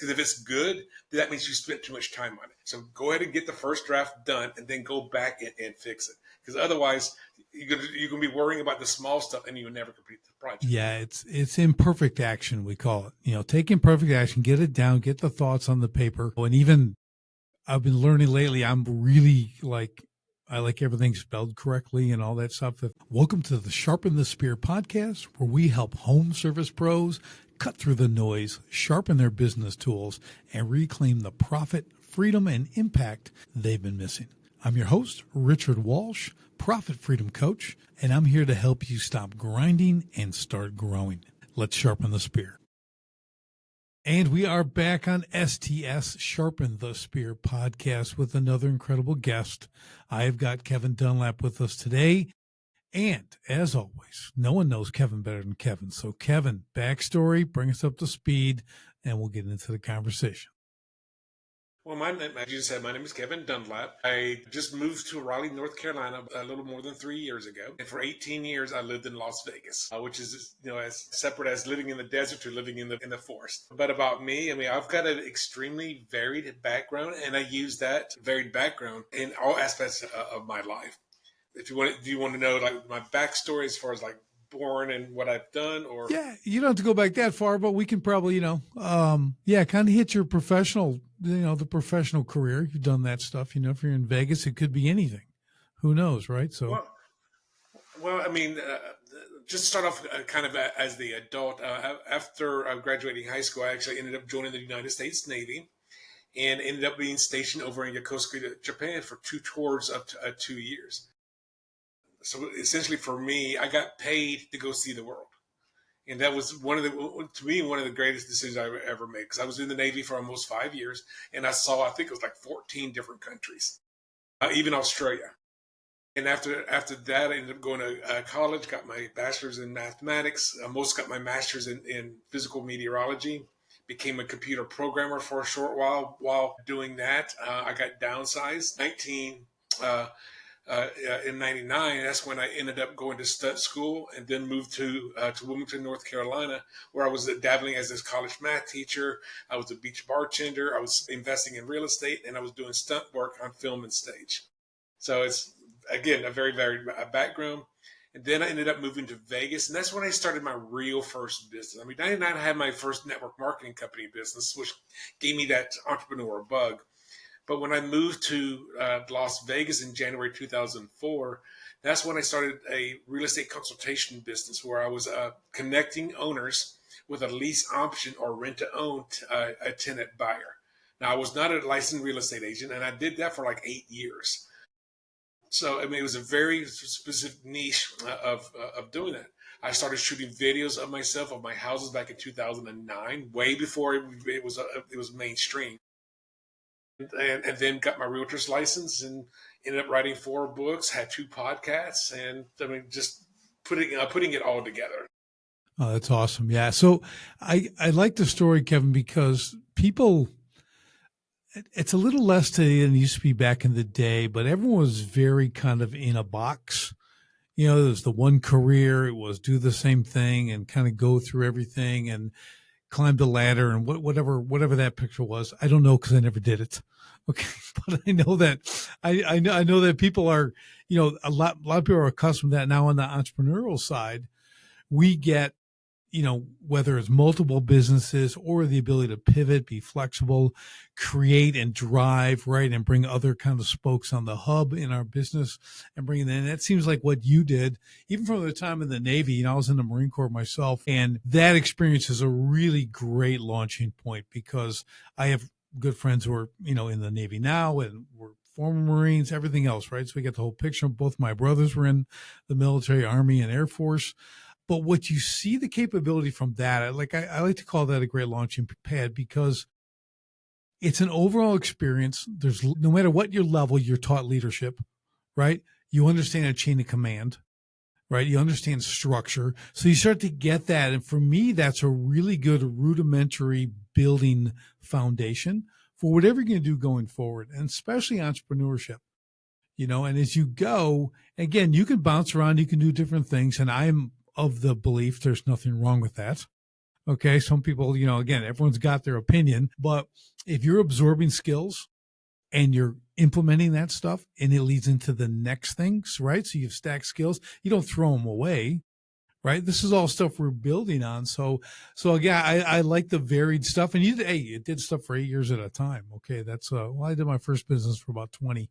Because if it's good, then that means you spent too much time on it. So go ahead and get the first draft done and then go back and fix it. Because otherwise, you're going to be worrying about the small stuff and you will never complete the project. Yeah, it's imperfect action, we call it. Take imperfect action, get it down, get the thoughts on the paper. And even I've been learning lately, I'm really I like everything spelled correctly and all that stuff. Welcome to the Sharpen the Spear podcast, where we help home service pros cut through the noise, sharpen their business tools, and reclaim the profit, freedom, and impact they've been missing. I'm your host, Richard Walsh, Profit Freedom Coach, and I'm here to help you stop grinding and start growing. Let's sharpen the spear. And we are back on STS Sharpen the Spear podcast with another incredible guest. I've got Kevin Dunlap with us today. And as always, no one knows Kevin better than Kevin. So Kevin, backstory, bring us up to speed, and we'll get into the conversation. Well, as you just said, my name is Kevin Dunlap. I just moved to Raleigh, North Carolina a little more than 3 years ago. And for 18 years, I lived in Las Vegas, which is, as separate as living in the desert to living in the forest. But about me, I've got an extremely varied background, and I use that varied background in all aspects of my life. If you want, do you want to know my backstory as far as born and what I've done? Or yeah, you don't have to go back that far, but we can probably, kind of hit your professional, the professional career. You've done that stuff. If you're in Vegas, it could be anything. Who knows, right? So, just start off kind of as the adult. After graduating high school, I actually ended up joining the United States Navy and ended up being stationed over in Yokosuka, Japan for 2 tours of 2 years. So essentially for me, I got paid to go see the world. And that was one of the greatest decisions I ever made, because I was in the Navy for almost 5 years and I saw, I think it was 14 different countries, even Australia. And after that, I ended up going to college, got my bachelor's in mathematics, almost got my master's in physical meteorology, became a computer programmer for a short while. While doing that, I got downsized. In 99, that's when I ended up going to stud school and then moved to Wilmington, North Carolina, where I was dabbling as a college math teacher. I was a beach bartender. I was investing in real estate, and I was doing stunt work on film and stage. So it's, again, a very varied background. And then I ended up moving to Vegas, and that's when I started my real first business. 99, I had my first network marketing company business, which gave me that entrepreneur bug. But when I moved to Las Vegas in January 2004, that's when I started a real estate consultation business where I was connecting owners with a lease option or rent-to-own a tenant buyer. Now, I was not a licensed real estate agent, and I did that for 8 years. So, it was a very specific niche of doing that. I started shooting videos of myself, of my houses back in 2009, way before it was mainstream. And then got my realtor's license and ended up writing 4 books, had 2 podcasts, and just putting it all together. Oh, that's awesome. Yeah. So I like the story, Kevin, because it's a little less today than it used to be back in the day, but everyone was very kind of in a box. There was the one career, it was do the same thing and kind of go through everything and climb the ladder and whatever that picture was. I don't know, because I never did it. Okay. But I know that I know that people are, a lot of people are accustomed to that. Now on the entrepreneurial side, we get, whether it's multiple businesses or the ability to pivot, be flexible, create and drive, right, and bring other kind of spokes on the hub in our business and bring it in. That seems like what you did, even from the time in the Navy. I was in the Marine Corps myself, and that experience is a really great launching point, because I have good friends who are, in the Navy now and were former Marines, everything else, right? So we get the whole picture. Both my brothers were in the military, Army, and Air Force. But what you see the capability from that, I like to call that a great launching pad, because it's an overall experience. There's, no matter what your level, you're taught leadership, right? You understand a chain of command, right? You understand structure. So you start to get that. And for me, that's a really good rudimentary building foundation for whatever you're going to do going forward, and especially entrepreneurship. And as you go, again, you can bounce around, you can do different things. And I'm of the belief there's nothing wrong with that. Okay. Some people, again, everyone's got their opinion, but if you're absorbing skills and you're implementing that stuff and it leads into the next things, right? So you've stacked skills, you don't throw them away, right? This is all stuff we're building on. So again, I like the varied stuff. And you did stuff for 8 years at a time. Okay. That's, I did my first business for about 20.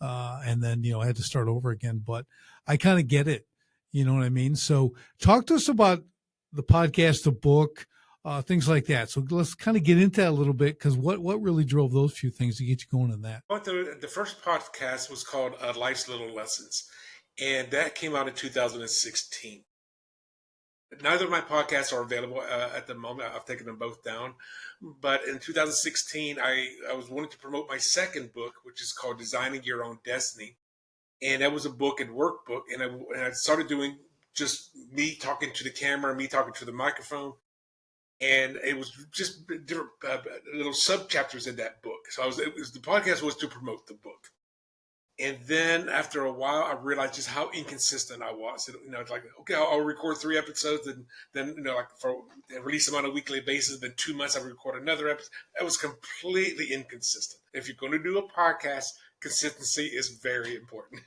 And then, I had to start over again, but I kind of get it. You know what I mean? So talk to us about the podcast, the book, things like that. So let's kind of get into that a little bit, because what really drove those few things to get you going in that? But the first podcast was called Life's Little Lessons, and that came out in 2016. Neither of my podcasts are available at the moment. I've taken them both down. But in 2016, I was wanting to promote my second book, which is called Designing Your Own Destiny. And that was a book and workbook. And I started doing just me talking to the camera, me talking to the microphone. And it was just different little sub chapters in that book. So the podcast was to promote the book. And then after a while, I realized just how inconsistent I was. It's like, okay, I'll record 3 episodes, and then, like release them on a weekly basis. Then 2 months, I record another episode. It was completely inconsistent. If you're going to do a podcast, consistency is very important.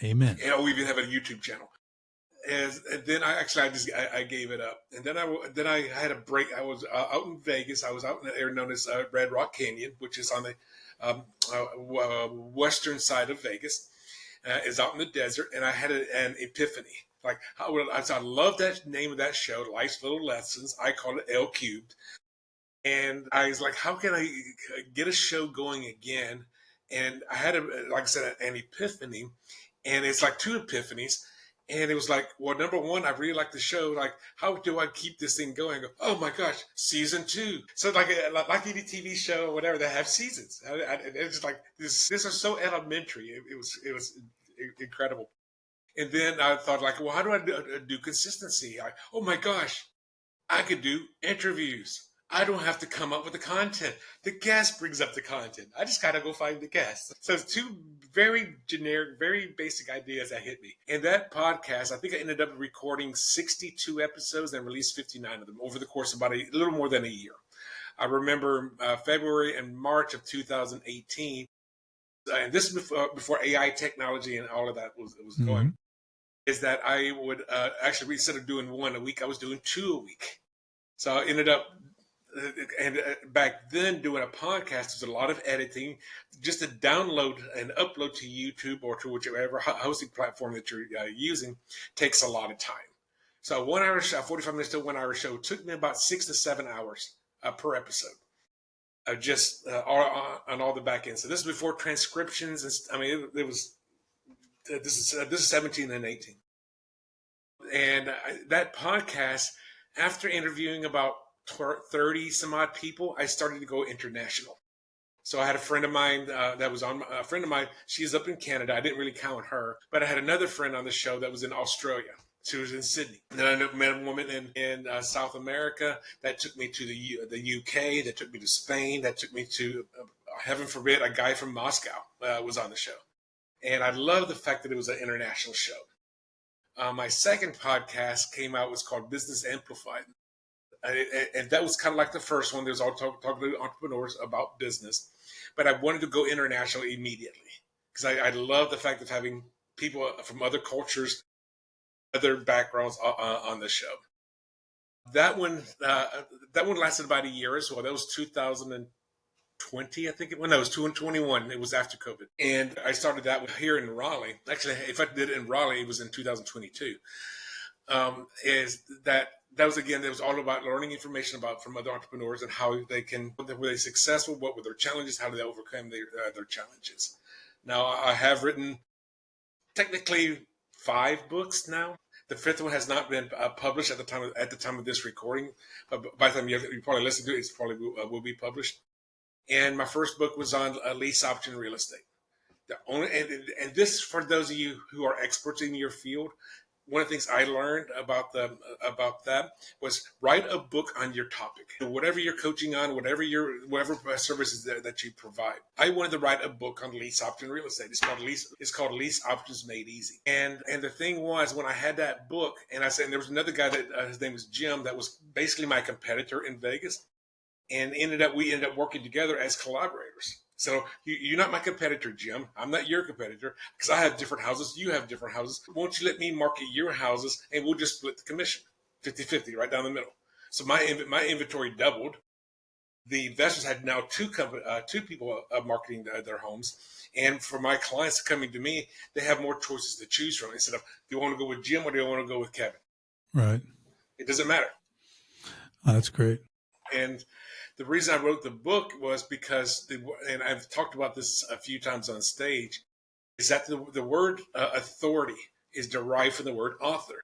Amen. And we even have a YouTube channel. And then I gave it up. And then I had a break. I was out in Vegas. I was out in an area known as Red Rock Canyon, which is on the western side of Vegas. Is out in the desert, and I had an epiphany. Like, I love that name of that show, Life's Little Lessons. I call it L Cubed. And I was like, how can I get a show going again? And I had, like I said, an epiphany. And it's like 2 epiphanies. And it was like, well, number one, I really like the show. Like, how do I keep this thing going? I go, oh my gosh, season 2. So like any TV show or whatever, they have seasons. It's just like this is so elementary. It was incredible. And then I thought, like, well, how do I do consistency? Oh my gosh, I could do interviews. I don't have to come up with the content. The guest brings up the content. I just gotta go find the guest. So it's 2 very generic, very basic ideas that hit me. And that podcast, I think I ended up recording 62 episodes and released 59 of them over the course of about a little more than a year. I remember February and March of 2018, and this is before AI technology and all of that was going, is that I would actually, instead of doing 1 a week, I was doing 2 a week. So I ended up, and back then doing a podcast was a lot of editing. Just to download and upload to YouTube or to whichever hosting platform that you're using takes a lot of time. So 1 hour show, 45 minutes to 1 hour show took me about 6 to 7 hours per episode. Just on all the back end. So this is before transcriptions. And, it was, this is 17 and 18. And that podcast, after interviewing about 30 some odd people, I started to go international. So I had a friend of mine a friend of mine. She's up in Canada. I didn't really count her, but I had another friend on the show that was in Australia. She was in Sydney. And then I met a woman in South America that took me to the UK, that took me to Spain, that took me to, heaven forbid, a guy from Moscow was on the show. And I love the fact that it was an international show. My second podcast came out, was called Business Amplified. And that was kind of like the first one. There's all talking to entrepreneurs about business, but I wanted to go international immediately because I love the fact of having people from other cultures, other backgrounds on the show. That one lasted about a year as well. That was 2020, I think. No, it was 2021. It was after COVID, and I started that here in Raleigh. Actually, if I did it in Raleigh, it was in 2022. That was all about learning information from other entrepreneurs and how were they successful, what were their challenges, how did they overcome their challenges. Now, I have written technically 5 books now. The 5th one has not been published at the time of this recording. By the time you probably listen to it, it's probably will be published. And my first book was on lease option real estate. And this, for those of you who are experts in your field, one of the things I learned about that was write a book on your topic, whatever you're coaching on, whatever services that you provide. I wanted to write a book on lease option real estate. It's called Lease Options Made Easy. And the thing was, when I had that book, and I said, and there was another guy that his name was Jim, that was basically my competitor in Vegas, and we ended up working together as collaborators. So you're not my competitor, Jim. I'm not your competitor because I have different houses. You have different houses. Won't you let me market your houses and we'll just split the commission 50-50 right down the middle. So my inventory doubled. The investors had now two people marketing their homes. And for my clients coming to me, they have more choices to choose from. Instead of, do you want to go with Jim or do you want to go with Kevin? Right. It doesn't matter. Oh, that's great. And the reason I wrote the book was because, and I've talked about this a few times on stage, is that the word authority is derived from the word author.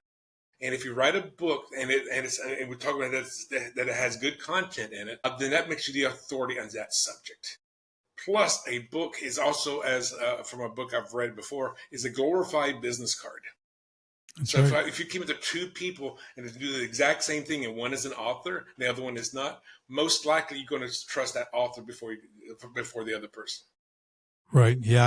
And if you write a book and we talk about that it has good content in it, then that makes you the authority on that subject. Plus, a book is also, as from a book I've read before, is a glorified business card. That's so right. if you keep it to two people and to do the exact same thing, and one is an author, the other one is not, most likely you're going to trust that author before the other person. Right. Yeah.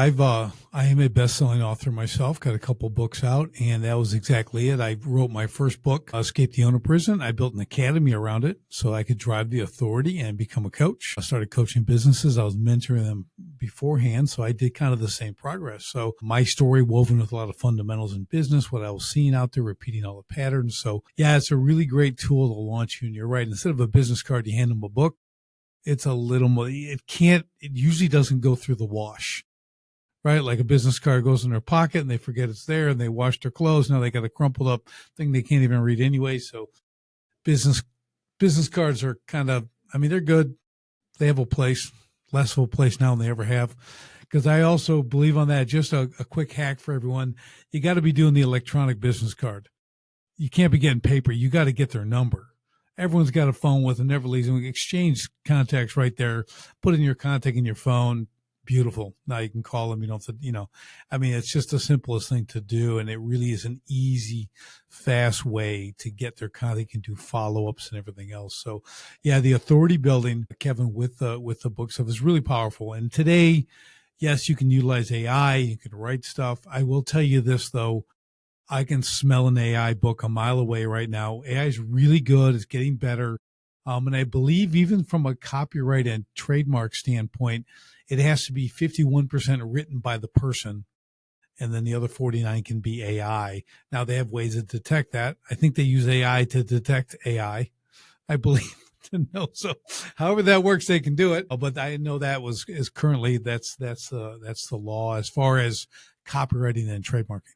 I am a best-selling author myself, got a couple books out, and that was exactly it. I wrote my first book, Escape the Owner Prison. I built an academy around it so I could drive the authority and become a coach. I started coaching businesses. I was mentoring them beforehand. So I did kind of the same progress. So my story woven with a lot of fundamentals in business, what I was seeing out there, repeating all the patterns. So yeah, it's a really great tool to launch you. And you're right. Instead of a business card, you hand them a book. It's a little more, it usually doesn't go through the wash, right? Like a business card goes in their pocket and they forget it's there and they wash their clothes. Now they got a crumpled up thing they can't even read anyway. So business cards are kind of, they're good. They have a place, less of a place now than they ever have. Because I also believe on that, just a quick hack for everyone. You got to be doing the electronic business card. You can't be getting paper. You got to get their number. Everyone's got a phone with them, never leaves them. Exchange contacts right there. Put in your contact in your phone. Beautiful. Now you can call them. You don't have to, it's just the simplest thing to do. And it really is an easy, fast way to get their contact. You can do follow-ups and everything else. So yeah, the authority building, Kevin, with the book stuff is really powerful. And today, yes, you can utilize AI. You can write stuff. I will tell you this though. I can smell an AI book a mile away right now. AI is really good. It's getting better. And I believe even from a copyright and trademark standpoint, it has to be 51% written by the person. And then the other 49 can be AI. Now they have ways to detect that. I think they use AI to detect AI. I believe to know. So however that works, they can do it. But I know that is currently that's the law as far as copywriting and trademarking.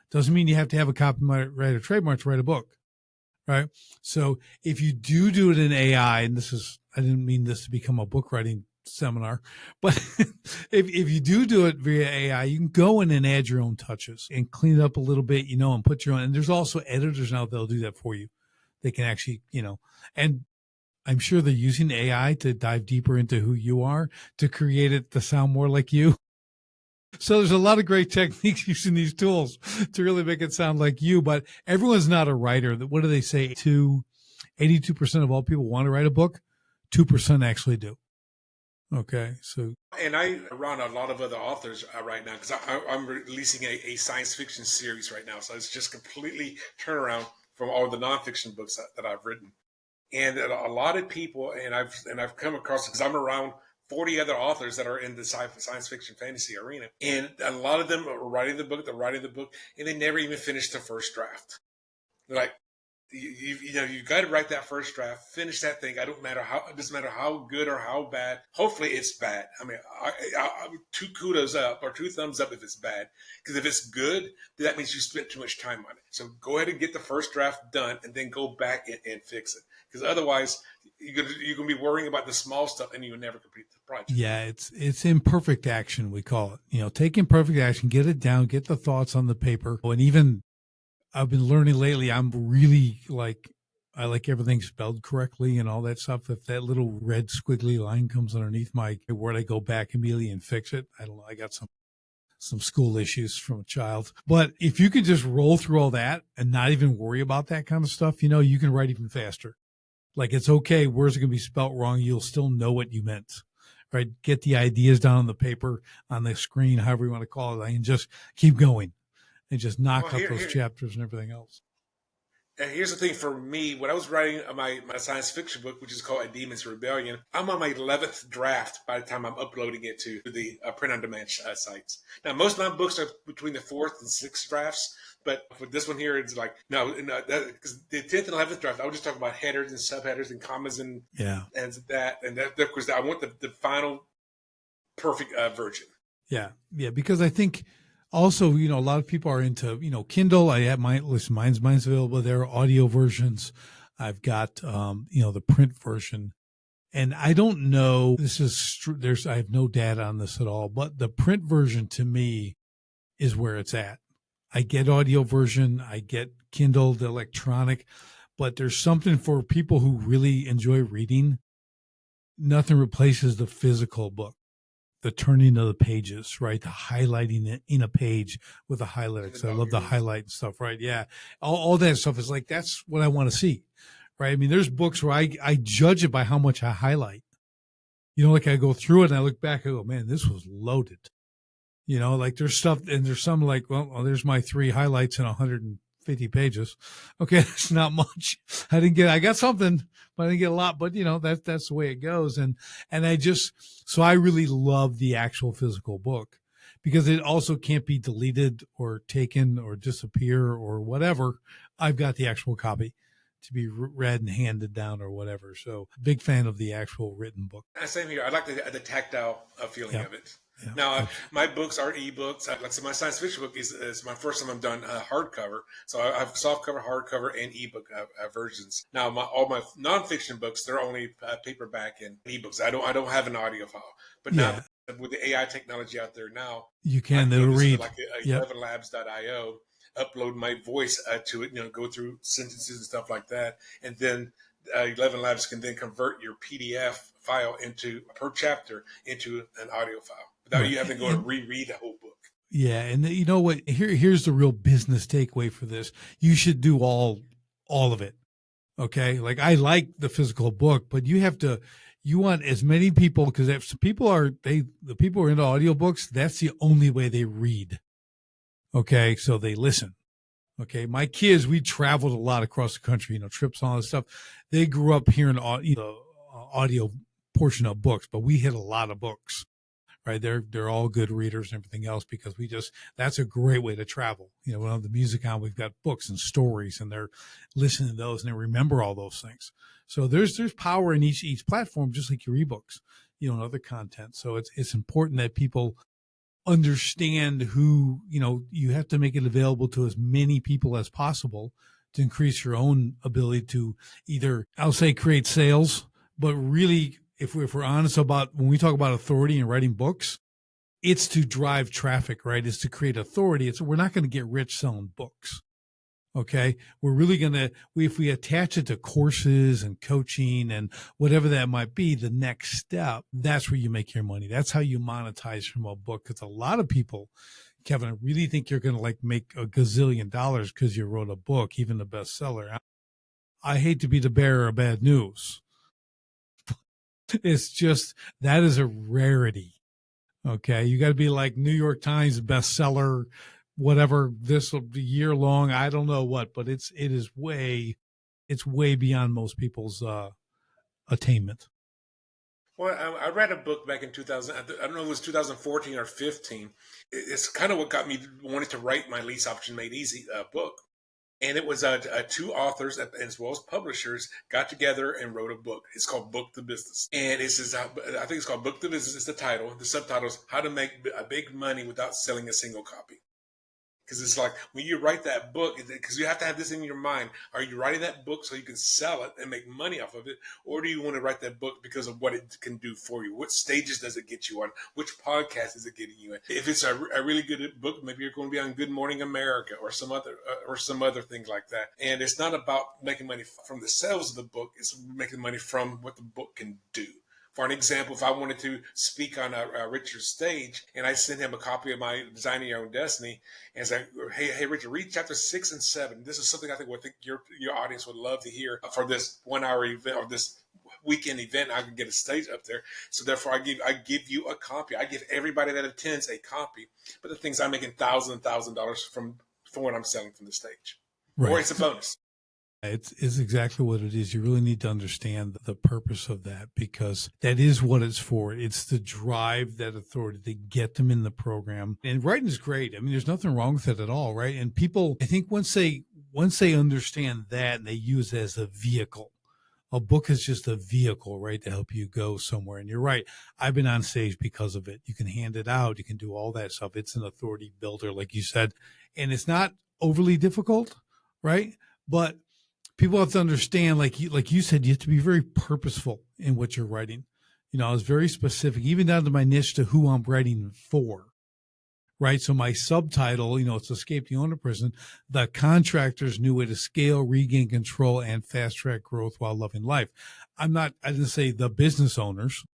Doesn't mean you have to have a copyright or trademark to write a book, right? So if you do it in AI, and I didn't mean this to become a book writing seminar, but if you do it via AI, you can go in and add your own touches and clean it up a little bit, and put your own, and there's also editors now that'll do that for you. They can actually, and I'm sure they're using AI to dive deeper into who you are to create it to sound more like you. So there's a lot of great techniques using these tools to really make it sound like you, but everyone's not a writer. What do they say? 82% of all people want to write a book. 2% actually do. Okay. So, and I run a lot of other authors right now because I'm releasing a science fiction series right now. So it's just completely turnaround from all the nonfiction books that I've written. And a lot of people, and I've come across, because I'm around 40 other authors that are in the science fiction fantasy arena. And a lot of them are writing the book, and they never even finish the first draft. They're like, you got to write that first draft, finish that thing. It doesn't matter how good or how bad. Hopefully it's bad. I two kudos up or two thumbs up if it's bad. Because if it's good, then that means you spent too much time on it. So go ahead and get the first draft done and then go back and fix it. Because otherwise, you're going to be worrying about the small stuff and you will never complete the project. Yeah, it's imperfect action, we call it. Take imperfect action, get it down, get the thoughts on the paper. And even I've been learning lately, I'm really I like everything spelled correctly and all that stuff. If that little red squiggly line comes underneath my word, I go back immediately and fix it. I don't know. I got some some school issues from a child. But if you could just roll through all that and not even worry about that kind of stuff, you can write even faster. Like, it's okay. Words are going to be spelt wrong. You'll still know what you meant, right? Get the ideas down on the paper, on the screen, however you want to call it, and just keep going and just knock out those chapters and everything else. And here's the thing for me, when I was writing my science fiction book, which is called A Demon's Rebellion, I'm on my 11th draft by the time I'm uploading it to the print-on-demand sites. Now, most of my books are between the 4th and 6th drafts, but for this one here, it's like, no, because the 10th and 11th draft, I was just talking about headers and subheaders and commas and that. And that, of course, I want the final perfect version. Yeah, because I think also, a lot of people are into, Kindle. I have mine's available there, audio versions. I've got, the print version. And I don't know, I have no data on this at all, but the print version to me is where it's at. I get audio version, I get Kindle, the electronic, but there's something for people who really enjoy reading. Nothing replaces the physical book. The turning of the pages, right? The highlighting it in a page with a highlighter. Because I love the highlight and stuff, right? Yeah. All that stuff is like, that's what I want to see, right? I mean, there's books where I judge it by how much I highlight. Like I go through it and I look back, I go, man, this was loaded. Like there's stuff, and there's some like, well, there's my 3 highlights in 150 pages. Okay. That's not much. I got something, but I didn't get a lot, but that's the way it goes. And so I really love the actual physical book because it also can't be deleted or taken or disappear or whatever. I've got the actual copy to be read and handed down or whatever. So big fan of the actual written book. Same here. I like the tactile feeling of it. Yeah, now, my books are ebooks. Like I said, my science fiction book is my first time I've done hardcover. So I have softcover, hardcover, and ebook versions. Now, all my nonfiction books, they're only paperback and ebooks. I don't have an audio file. But now, with the AI technology out there now, you can read like 11labs.io, upload my voice to it, go through sentences and stuff like that, and then 11 Labs can then convert your PDF file per chapter into an audio file without you having to go and reread the whole book. Yeah, and you know what? Here's the real business takeaway for this. You should do all of it. Okay, like I like the physical book, but you want as many people, because if the people are into audiobooks, that's the only way they read. Okay, so they listen. Okay, my kids, we traveled a lot across the country, trips and all this stuff. They grew up hearing the audio portion of books, but we hit a lot of books, right? They're all good readers and everything else because that's a great way to travel. When I have the music on, we've got books and stories, and they're listening to those and they remember all those things. So there's power in each platform, just like your ebooks, and other content. So it's important that people understand who, you have to make it available to as many people as possible to increase your own ability to either, I'll say, create sales, but really, if we're honest about when we talk about authority and writing books, it's to drive traffic, right? It's to create authority. We're not going to get rich selling books. Okay. We're really going to, if we attach it to courses and coaching and whatever that might be, the next step, that's where you make your money. That's how you monetize from a book. Because a lot of people, Kevin, I really think you're going to make a gazillion dollars because you wrote a book, even a bestseller. I hate to be the bearer of bad news. It's just, that is a rarity. Okay. You got to be like New York Times bestseller, whatever, this will be year long. I don't know what, but it's way beyond most people's attainment. Well, I read a book back in 2000. I don't know if it was 2014 or 15. It's kind of what got me wanting to write my Lease Option Made Easy book. And it was 2 authors as well as publishers got together and wrote a book. It's called Book the Business. And it says, I think it's called Book the Business. It's the title. The subtitle is How to Make a Big Money Without Selling a Single Copy. Because it's like when you write that book, because you have to have this in your mind. Are you writing that book so you can sell it and make money off of it? Or do you want to write that book because of what it can do for you? What stages does it get you on? Which podcast is it getting you in? If it's a really good book, maybe you're going to be on Good Morning America or some other thing like that. And it's not about making money from the sales of the book. It's making money from what the book can do For an example, if I wanted to speak on a Richard's stage and I send him a copy of my Designing Your Own Destiny and say, hey, Richard, read chapter 6 and 7. This is something I think your audience would love to hear for this 1 hour event or this weekend event. I can get a stage up there. So therefore I give you a copy. I give everybody that attends a copy. But the things I'm making $1,000 from what I'm selling from the stage. Right. Or it's a bonus. It's exactly what it is. You really need to understand the purpose of that, because that is what it's for. It's to drive that authority, to get them in the program. And writing is great. I mean, there's nothing wrong with it at all, right? And people, I think once they understand that and they use it as a vehicle, a book is just a vehicle, right, to help you go somewhere. And you're right. I've been on stage because of it. You can hand it out. You can do all that stuff. It's an authority builder, like you said. And it's not overly difficult, right? But people have to understand, like you said, you have to be very purposeful in what you're writing. You know, I was very specific, even down to my niche, to who I'm writing for, right? So my subtitle, you know, it's Escape the Owner Prison, the contractor's new way to scale, regain control, and fast track growth while loving life. I didn't say the business owners,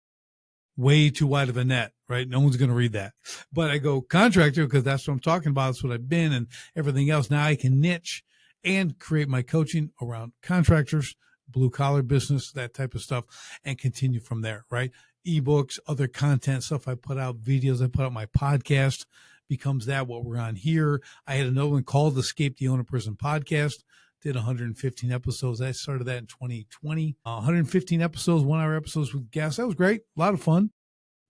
way too wide of a net, right? No one's going to read that. But I go contractor because that's what I'm talking about. That's what I've been and everything else. Now I can niche and create my coaching around contractors, blue collar business, that type of stuff, and continue from there, right? Ebooks, other content stuff I put out, videos I put out, my podcast becomes that what we're on here. I had another one called Escape the Owner Prison Podcast, did 115 episodes. I started that in 2020. 115 episodes, 1 hour episodes with guests. That was great. A lot of fun.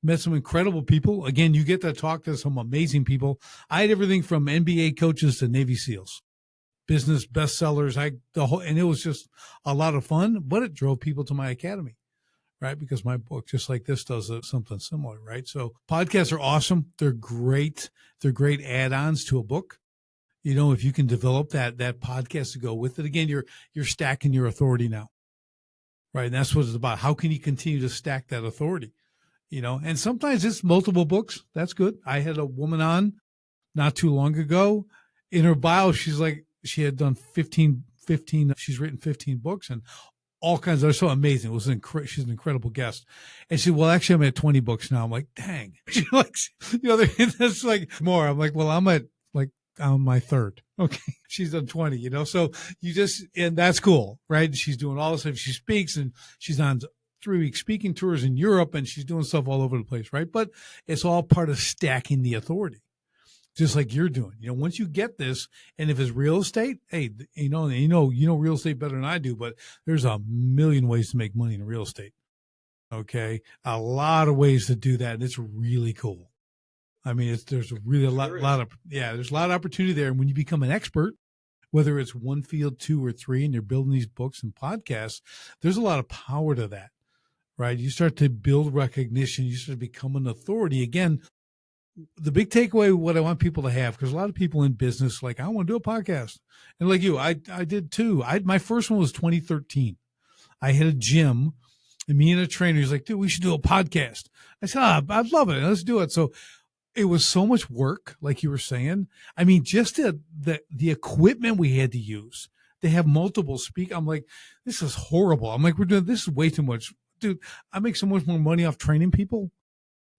Met some incredible people. Again, you get to talk to some amazing people. I had everything from NBA coaches to Navy SEALs. Business bestsellers, and it was just a lot of fun, but it drove people to my academy, right? Because my book, just like this, does something similar, right? So podcasts are awesome. They're great. They're great add-ons to a book. You know, if you can develop that podcast to go with it, again, you're stacking your authority now, right? And that's what it's about. How can you continue to stack that authority? You know, and sometimes it's multiple books. That's good. I had a woman on not too long ago. In her bio, she's like, she had done 15, she's written 15 books and all kinds of, so amazing. It was she's an incredible guest. And she said, well, actually I'm at 20 books now. I'm like, dang. She likes, you know, that's like more. I'm like, well, I'm at like, on my third. Okay. She's done 20, you know, so and that's cool, right? She's doing all this stuff. She speaks and she's on 3-week speaking tours in Europe and she's doing stuff all over the place, right? But it's all part of stacking the authority. Just like you're doing, you know, once you get this, and if it's real estate, hey, you know real estate better than I do, but there's a million ways to make money in real estate. Okay. A lot of ways to do that. And it's really cool. I mean, there's really there's a lot of opportunity there. And when you become an expert, whether it's one field, 2 or 3, and you're building these books and podcasts, there's a lot of power to that, right? You start to build recognition. You start to become an authority. Again, the big takeaway, what I want people to have, because a lot of people in business, like, I want to do a podcast. And like you, I did too. My first one was 2013. I had a gym and me and a trainer, he's like, dude, we should do a podcast. I said, I'd love it. Let's do it. So it was so much work, like you were saying. I mean, just the equipment we had to use. They have multiple I'm like, this is horrible. I'm like, this is way too much. Dude, I make so much more money off training people.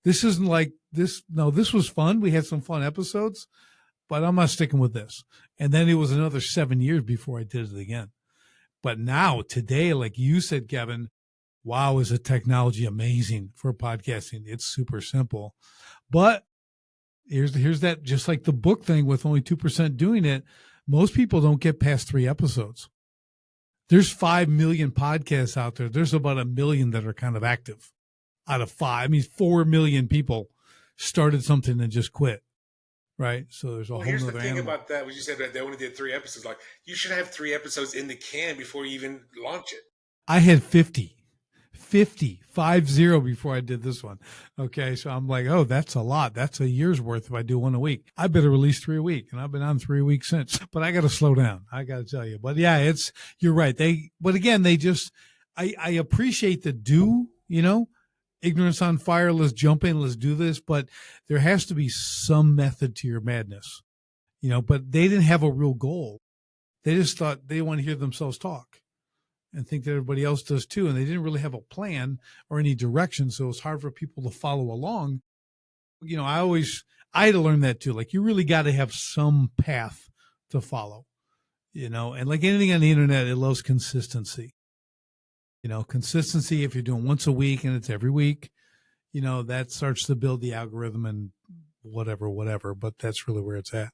This isn't like this. No, this was fun. We had some fun episodes, but I'm not sticking with this. And then it was another 7 years before I did it again. But now, today, like you said, Kevin, wow, is the technology amazing for podcasting. It's super simple. But here's that, just like the book thing with only 2% doing it, most people don't get past 3 episodes. There's 5 million podcasts out there. There's about 1 million that are kind of active. Out of 5, I mean, 4 million people started something and just quit, right? So there's a whole other here's the thing animal. about that, when you said that they only did 3 episodes, like, you should have 3 episodes in the can before you even launch it. I had 50 before I did this one. Okay, so I'm like, oh, that's a lot. That's a year's worth if I do one a week. I better release 3 a week, and I've been on 3 weeks since. But I got to slow down. I got to tell you. But yeah, you're right. But again, I appreciate the you know. Ignorance on fire, let's jump in, let's do this. But there has to be some method to your madness, you know, but they didn't have a real goal. They just thought they want to hear themselves talk. and think that everybody else does too. And they didn't really have a plan or any direction. So it's hard for people to follow along. I had to learn that too. Like, you really got to have some path to follow, and like anything on the internet, it loves consistency. Consistency, if you're doing once a week and it's every week, that starts to build the algorithm and whatever, but that's really where it's at.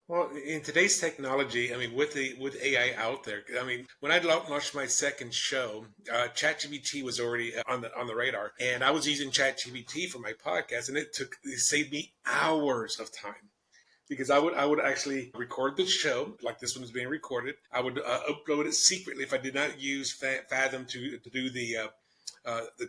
Well, in today's technology, I mean, with AI out there, I mean, when I launched my second show, ChatGPT was already on the radar, and I was using ChatGPT for my podcast, and it saved me hours of time because I would actually record the show like this one is being recorded. I would upload it secretly if I did not use Fathom to do the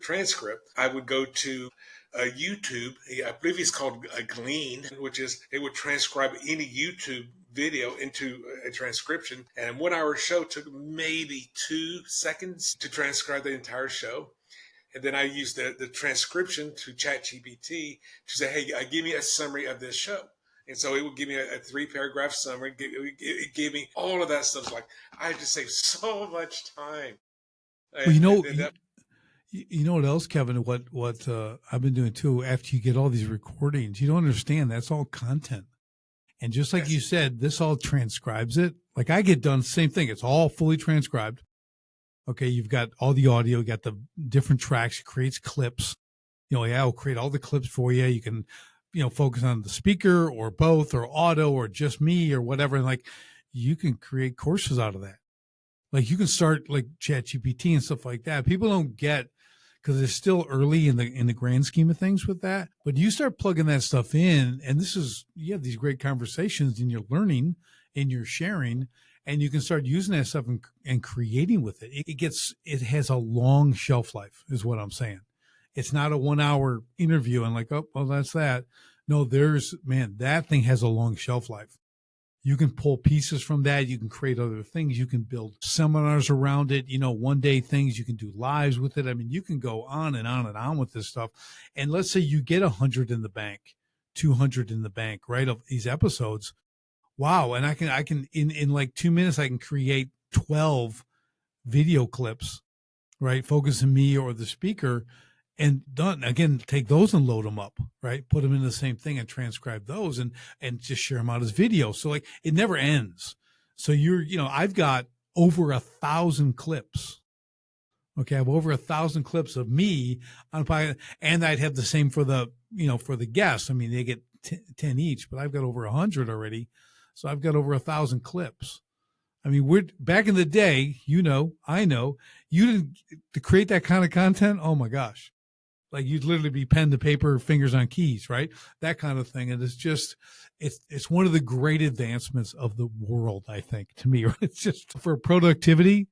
transcript. I would go to YouTube. I believe it's called a Glean, which is it would transcribe any YouTube video into a transcription. And a 1 hour show took maybe 2 seconds to transcribe the entire show. And then I used the transcription to ChatGPT to say, hey, give me a summary of this show. And so it would give me a 3-paragraph summary. It gave me all of that stuff. Like, I just saved so much time. Well, you know what else, Kevin? What I've been doing too. After you get all these recordings, you don't understand that's all content. And just like you said, this all transcribes it. Like, I get done, same thing. It's all fully transcribed. Okay, you've got all the audio, you got the different tracks, it creates clips. It'll create all the clips for you. You can, focus on the speaker or both or auto or just me or whatever. And like, you can create courses out of that. Like, you can start like ChatGPT and stuff like that. People don't get, because it's still early in the grand scheme of things with that. But you start plugging that stuff in, and you have these great conversations, and you're learning and you're sharing, and you can start using that stuff and creating with it. It has a long shelf life, is what I'm saying. It's not a 1 hour interview and like, oh, well, that's that. No, that thing has a long shelf life. You can pull pieces from that. You can create other things. You can build seminars around it, 1-day things. You can do lives with it. I mean, you can go on and on and on with this stuff. And let's say you get 100 in the bank, 200 in the bank, right, of these episodes. Wow. And I can in like 2 minutes, I can create 12 video clips, right? Focus on me or the speaker. And done again, take those and load them up, right? Put them in the same thing and transcribe those and just share them out as video. So like, it never ends. So I've got over 1,000 clips. Okay. I have over 1,000 clips of me on podcast, and I'd have the same for the guests. I mean, they get 10 each, but I've got over 100 already. So I've got over 1,000 clips. I mean, we're back in the day, I know you didn't to create that kind of content. Oh my gosh. Like, you'd literally be pen to paper, fingers on keys, right? That kind of thing. And it's one of the great advancements of the world, I think, to me. It's just for productivity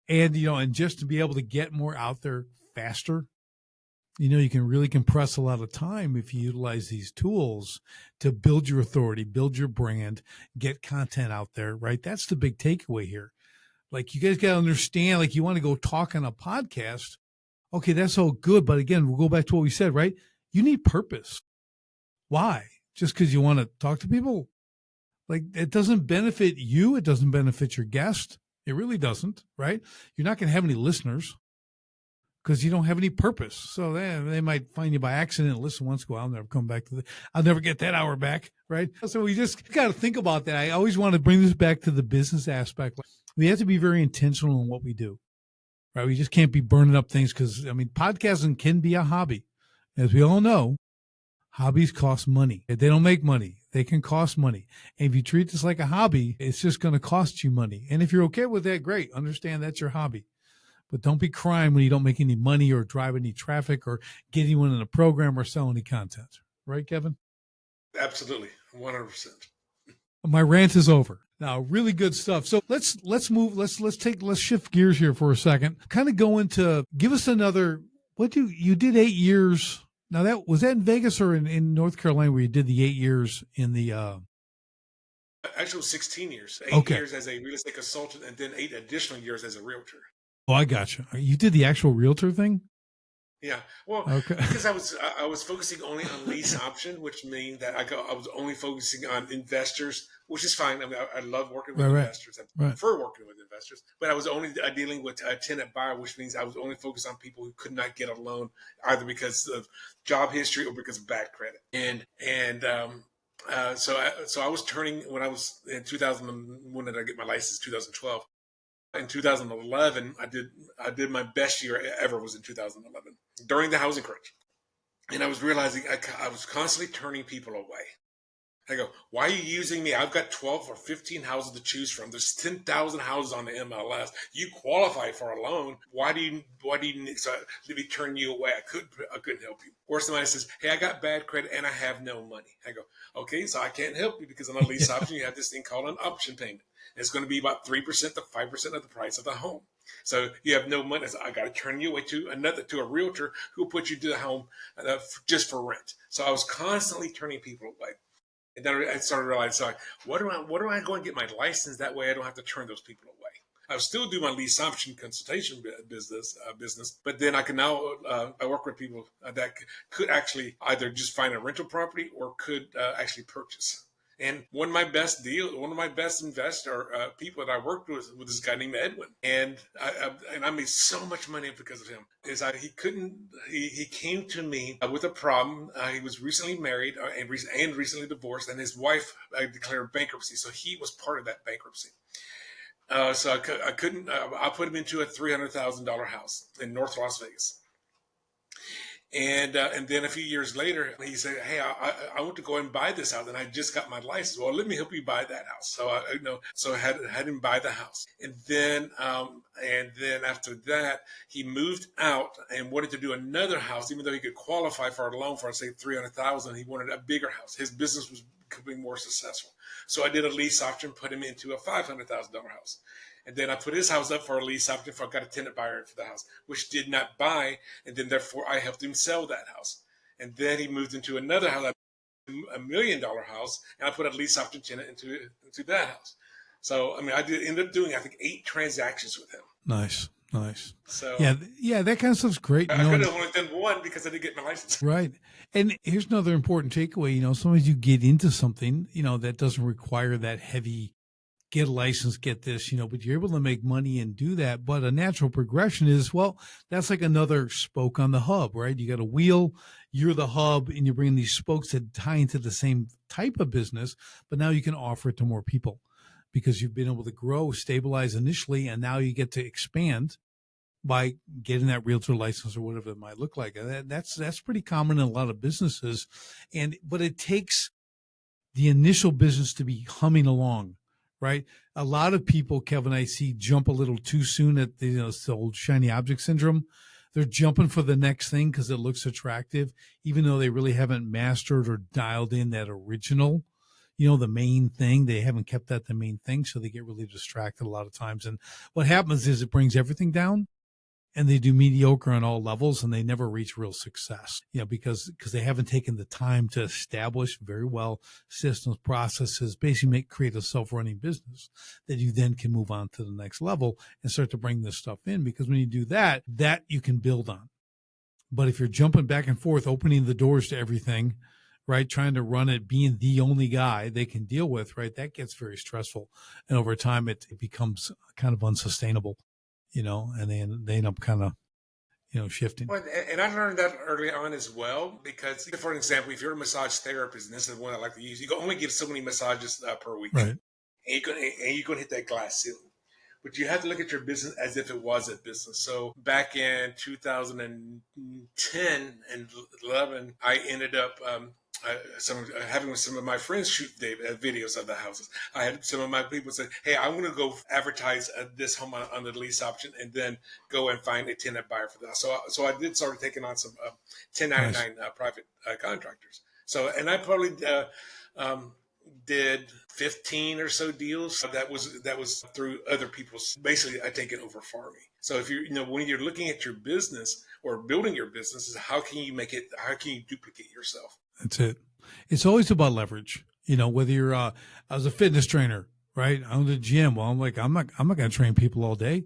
and, and just to be able to get more out there faster. You can really compress a lot of time if you utilize these tools to build your authority, build your brand, get content out there, right? That's the big takeaway here. Like, you guys got to understand, like, you want to go talk on a podcast. Okay, that's all good. But again, we'll go back to what we said, right? You need purpose. Why? Just because you want to talk to people? Like, it doesn't benefit you. It doesn't benefit your guest. It really doesn't, right? You're not going to have any listeners because you don't have any purpose. So they might find you by accident and listen once, go, I'll never come back I'll never get that hour back, right? So we just got to think about that. I always want to bring this back to the business aspect. We have to be very intentional in what we do. Right? We just can't be burning up things because, I mean, podcasting can be a hobby. As we all know, hobbies cost money. They don't make money. They can cost money. And if you treat this like a hobby, it's just going to cost you money. And if you're okay with that, great. Understand that's your hobby. But don't be crying when you don't make any money or drive any traffic or get anyone in a program or sell any content. Right, Kevin? Absolutely. 100%. My rant is over. Now, really good stuff. So let's move. Let's shift gears here for a second. Kind of go into, give us another, you did 8 years. Now was that in Vegas or in North Carolina where you did the 8 years in the, Actually, 16 years, 8 okay. years as a real estate consultant, and then 8 additional years as a realtor. Oh, I gotcha. You did the actual realtor thing? Yeah, well, Okay. because I was focusing only on lease option, which means that I was only focusing on investors, which is fine. I mean, I love working Right, with right, investors. I right. prefer working with investors, but I was only dealing with a tenant buyer, which means I was only focused on people who could not get a loan either because of job history or because of bad credit. So I was turning when I was in 2000. When did I get my license? 2012. In 2011, I did my best year ever was in 2011 during the housing crunch, and I was realizing I was constantly turning people away. I go, why are you using me? I've got 12 or 15 houses to choose from. There's 10,000 houses on the MLS. You qualify for a loan. Why do you so let me turn you away? I couldn't help you. Or somebody says, hey, I got bad credit and I have no money. I go, okay, so I can't help you because on a lease option, you have this thing called an option payment. It's going to be about 3% to 5% of the price of the home. So you have no money. So I got to turn you away to a realtor who will put you to the home just for rent. So I was constantly turning people away. And then I started realizing, so what do I go and get my license? That way I don't have to turn those people away. I will still do my lease option consultation business, but then I can now I work with people that could actually either just find a rental property or could actually purchase. And one of my best investor people that I worked with was this guy named Edwin, and I made so much money because of him. He couldn't he came to me with a problem. He was recently married and recently divorced, and his wife declared bankruptcy, so he was part of that bankruptcy. So I couldn't. I put him into a $300,000 house in North Las Vegas. And then a few years later, he said, "Hey, I want to go and buy this house, and I just got my license. Well, let me help you buy that house." So I had him buy the house, and then after that, he moved out and wanted to do another house, even though he could qualify for a loan for say 300,000. He wanted a bigger house. His business was becoming more successful, so I did a lease option, put him into a $500,000 house. And then I put his house up for a lease option for I got a tenant buyer for the house, which did not buy, and then therefore I helped him sell that house. And then he moved into another house, $1 million house, and I put a lease option tenant into that house. So I mean, end up doing I think 8 transactions with him. Nice, nice. So Yeah, yeah, that kind of stuff's great. I could have only done one because I didn't get my license. Right. And here's another important takeaway. Sometimes you get into something, that doesn't require that heavy get a license, get this, but you're able to make money and do that. But a natural progression is, well, that's like another spoke on the hub, right? You got a wheel, you're the hub, and you're bringing these spokes that tie into the same type of business, but now you can offer it to more people because you've been able to grow, stabilize initially, and now you get to expand by getting that realtor license or whatever it might look like. And that's pretty common in a lot of businesses. But it takes the initial business to be humming along, right? A lot of people, Kevin, I see jump a little too soon at it's the old shiny object syndrome. They're jumping for the next thing because it looks attractive, even though they really haven't mastered or dialed in that original, the main thing. They haven't kept that the main thing. So they get really distracted a lot of times. And what happens is it brings everything down and they do mediocre on all levels and they never reach real success, because they haven't taken the time to establish very well systems, processes, basically create a self-running business that you then can move on to the next level and start to bring this stuff in. Because when you do that you can build on. But if you're jumping back and forth, opening the doors to everything, right, trying to run it, being the only guy they can deal with, right, that gets very stressful. And over time, it becomes kind of unsustainable. And they end up kind of, shifting. Well, and I learned that early on as well because, for example, if you're a massage therapist, and this is one I like to use, you can only get so many massages per week, right? And you're gonna hit that glass ceiling. But you have to look at your business as if it was a business. So back in 2010 and 11, I ended up having some of my friends shoot videos of the houses. I had some of my people say, "Hey, I want to go advertise this home on the lease option, and then go and find a tenant buyer for that." So I did start taking on some 1099 private contractors. So and I probably did 15 or so deals. That was through other people's. Basically, I take it over for me. So if when you're looking at your business or building your business, is how can you duplicate yourself? That's it. It's always about leverage. Whether you're I was a fitness trainer, right? I owned a gym. Well, I'm not going to train people all day.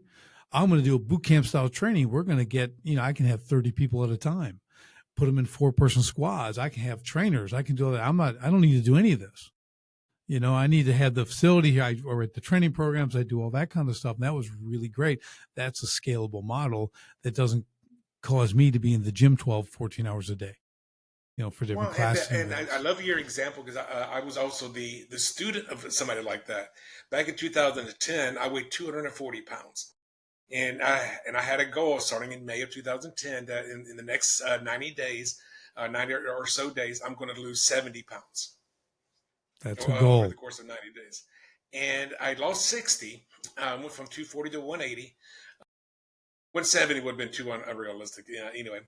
I'm going to do a boot camp style training. We're going to get, I can have 30 people at a time, put them in 4-person squads. I can have trainers. I can do all that. I don't need to do any of this. I need to have the facility here. Or at the training programs, I do all that kind of stuff. And that was really great. That's a scalable model that doesn't cause me to be in the gym 12, 14 hours a day, for different classes. And I love your example because I was also the student of somebody like that. Back in 2010, I weighed 240 pounds. And I had a goal starting in May of 2010 that in the next 90 days, 90 or so days, I'm going to lose 70 pounds. That's a goal. Over the course of 90 days. And I lost 60, went from 240 to 180. 170 would have been too unrealistic, anyway.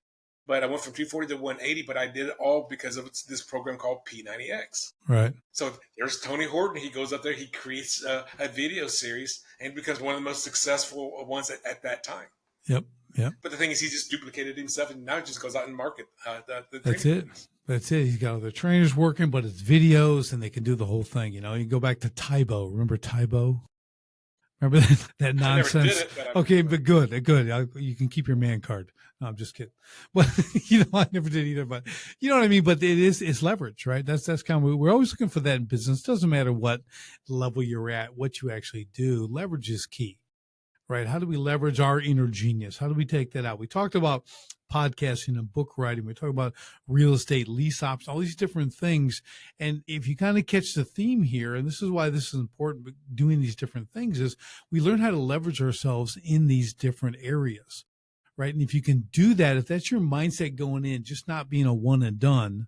But I went from 240 to 180, but I did it all because of this program called P90X. Right. So there's Tony Horton. He goes up there, he creates a video series and becomes one of the most successful ones at that time. Yep. But the thing is, he just duplicated himself and now he just goes out and market the That's it. Business. That's it. He's got other trainers working, but it's videos and they can do the whole thing. You go back to Tybo. Remember Tybo? Remember that nonsense? I never did it, okay, but good. You can keep your man card. No, I'm just kidding. But I never did either. But you know what I mean. But it's leverage, right? That's kind of we're always looking for that in business. Doesn't matter what level you're at, what you actually do. Leverage is key, right? How do we leverage our inner genius? How do we take that out? We talked about podcasting and book writing. We talk about real estate, lease ops, all these different things. And if you kind of catch the theme here, and this is why this is important, doing these different things, is we learn how to leverage ourselves in these different areas, right? And if you can do that, if that's your mindset going in, just not being a one and done,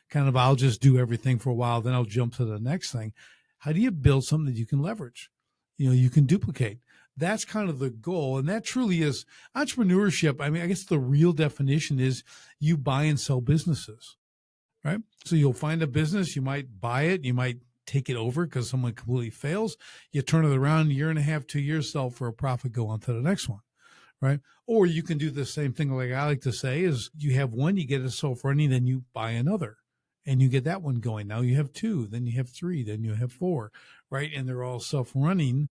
kind of I'll just do everything for a while, then I'll jump to the next thing. How do you build something that you can leverage? You can duplicate. That's kind of the goal. And that truly is entrepreneurship. I mean, I guess the real definition is you buy and sell businesses, right? So you'll find a business, you might buy it, you might take it over because someone completely fails. You turn it around, 1.5 2 years, sell for a profit, go on to the next one, right? Or you can do the same thing, like I like to say, is you have one, you get it self-running, then you buy another and you get that one going. Now you have 2, then you have 3, then you have 4, right? And they're all self-running.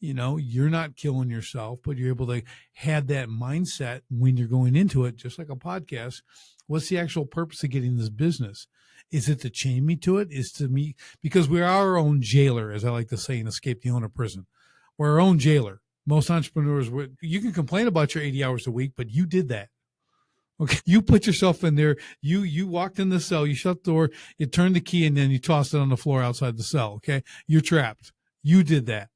You're not killing yourself, but you're able to have that mindset when you're going into it, just like a podcast. What's the actual purpose of getting this business? Is it to chain me to it? Is to me, because we're our own jailer, as I like to say in Escape the Owner Prison. We're our own jailer. Most entrepreneurs, you can complain about your 80 hours a week, but you did that. Okay. You put yourself in there. You walked in the cell, you shut the door, you turned the key, and then you tossed it on the floor outside the cell. Okay. You're trapped. You did that.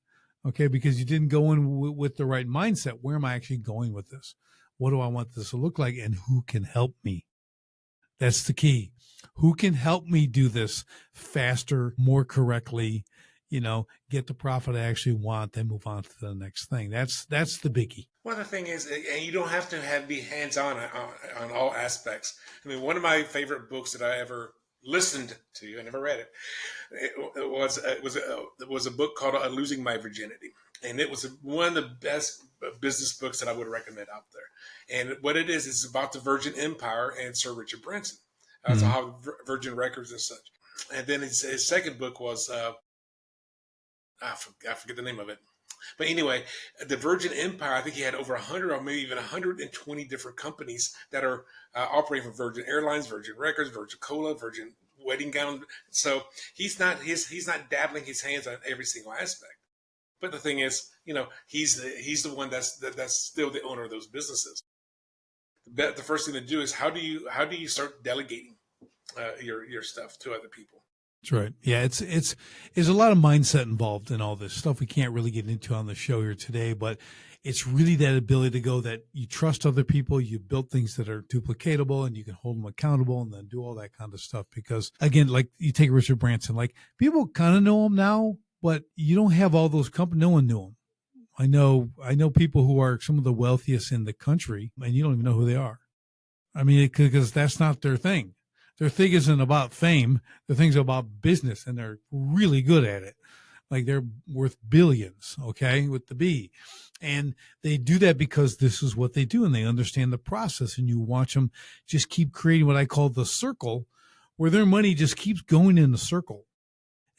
Okay, because you didn't go in with the right mindset. Where am I actually going with this? What do I want this to look like? And who can help me? That's the key. Who can help me do this faster, more correctly, get the profit I actually want, then move on to the next thing. That's the biggie. Well, the thing is, and you don't have to be hands-on on all aspects. I mean, one of my favorite books that I ever listened to, I never read it. It was a book called Losing My Virginity, and it was one of the best business books that I would recommend out there. And what it is about the Virgin Empire and Sir Richard Branson, so how Virgin Records and such. And then his second book was I forget the name of it. But anyway, the Virgin Empire, I think he had over 100 or maybe even 120 different companies that are operating for Virgin Airlines, Virgin Records, Virgin Cola, Virgin Wedding Gown. So he's not dabbling his hands on every single aspect. But the thing is, he's the one that's still the owner of those businesses. The first thing to do is how do you start delegating your stuff to other people? That's right. Yeah, it's a lot of mindset involved in all this stuff we can't really get into on the show here today, but it's really that ability to go that you trust other people, you build things that are duplicatable and you can hold them accountable and then do all that kind of stuff. Because again, like you take Richard Branson, like people kind of know him now, but you don't have all those companies. No one knew him. I know people who are some of the wealthiest in the country and you don't even know who they are. I mean, because that's not their thing. Their thing isn't about fame. Their thing's about business, and they're really good at it. Like they're worth billions, okay, with the B. And they do that because this is what they do, and they understand the process. And you watch them just keep creating what I call the circle, where their money just keeps going in the circle.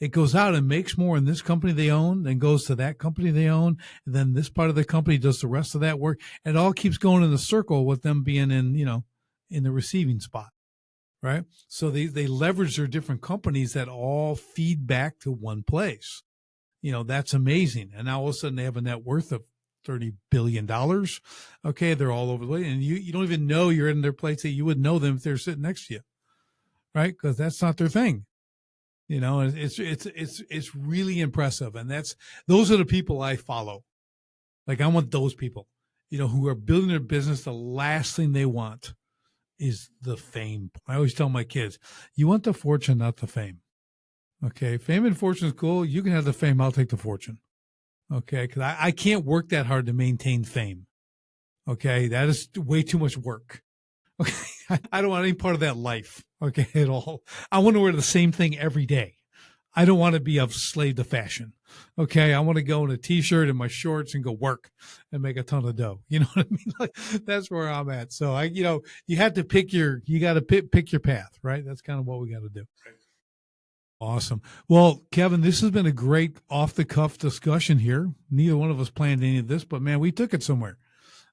It goes out and makes more in this company they own, then goes to that company they own, and then this part of the company does the rest of that work. And it all keeps going in a circle with them being in, in the receiving spot, right? So they leverage their different companies that all feed back to one place. That's amazing. And now all of a sudden they have a net worth of $30 billion. Okay. They're all over the way. And you don't even know you're in their place that you would know them if they're sitting next to you, right? Because that's not their thing. It's really impressive. And those are the people I follow. Like I want those people, who are building their business. The last thing they want is the fame. I always tell my kids, you want the fortune, not the fame. Okay. Fame and fortune is cool. You can have the fame. I'll take the fortune. Okay. Cause I can't work that hard to maintain fame. Okay. That is way too much work. Okay. I don't want any part of that life. Okay. At all. I want to wear the same thing every day. I don't want to be a slave to fashion. Okay. I want to go in a t-shirt and my shorts and go work and make a ton of dough. You know what I mean? Like, that's where I'm at. So you have to pick your path, right? That's kind of what we got to do. Awesome. Well, Kevin, this has been a great off the cuff discussion here. Neither one of us planned any of this, but man, we took it somewhere.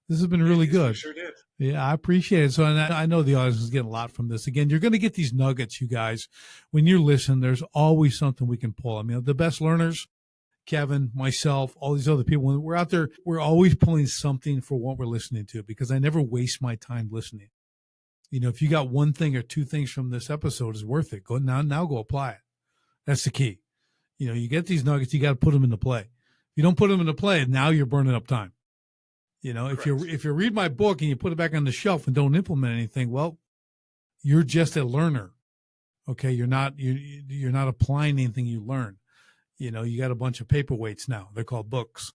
This has been really good. Sure did. Yeah, I appreciate it. So I know the audience is getting a lot from this. Again, you're going to get these nuggets, you guys. When you listen, there's always something we can pull. I mean, the best learners, Kevin, myself, all these other people, when we're out there, we're always pulling something for what we're listening to, because I never waste my time listening. If you got one thing or two things from this episode, is worth it. Go now go apply it. That's the key. You get these nuggets, you got to put them into play. If you don't put them into play, now you're burning up time. If you read my book and you put it back on the shelf and don't implement anything, well, you're just a learner. Okay. You're not applying anything you learn. You got a bunch of paperweights now. They're called books.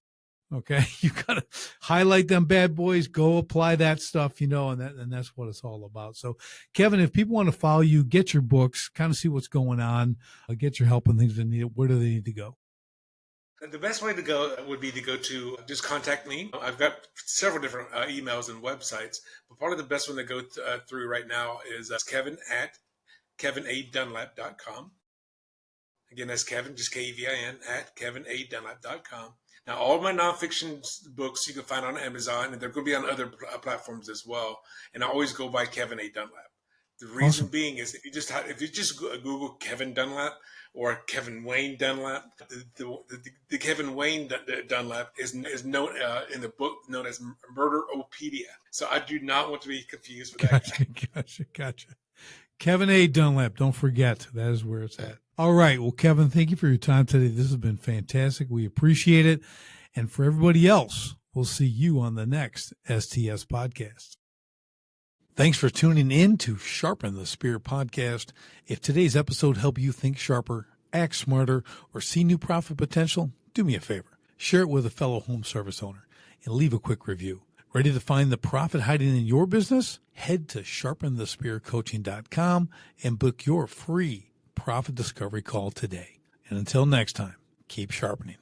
Okay. You got to highlight them bad boys, go apply that stuff, and that's what it's all about. So Kevin, if people want to follow you, get your books, kind of see what's going on, get your help and things they need, where do they need to go? The best way to go would be to go to just contact me. I've got several different emails and websites, but probably the best one to go through right now is Kevin at kevinadunlap.com. Again, that's Kevin, just Kevin at kevinadunlap.com. Now, all of my nonfiction books you can find on Amazon, and they're going to be on other platforms as well. And I always go by Kevin A. Dunlap. The reason being is if you just Google Kevin Dunlap or Kevin Wayne Dunlap, the Kevin Wayne Dunlap is known in the book known as Murderopedia. So I do not want to be confused with that. Gotcha. Kevin A. Dunlap. Don't forget, that is where it's at. All right. Well, Kevin, thank you for your time today. This has been fantastic. We appreciate it. And for everybody else, we'll see you on the next STS podcast. Thanks for tuning in to Sharpen the Spear podcast. If today's episode helped you think sharper, act smarter, or see new profit potential, do me a favor. Share it with a fellow home service owner and leave a quick review. Ready to find the profit hiding in your business? Head to sharpenthespearcoaching.com and book your free profit discovery call today. And until next time, keep sharpening.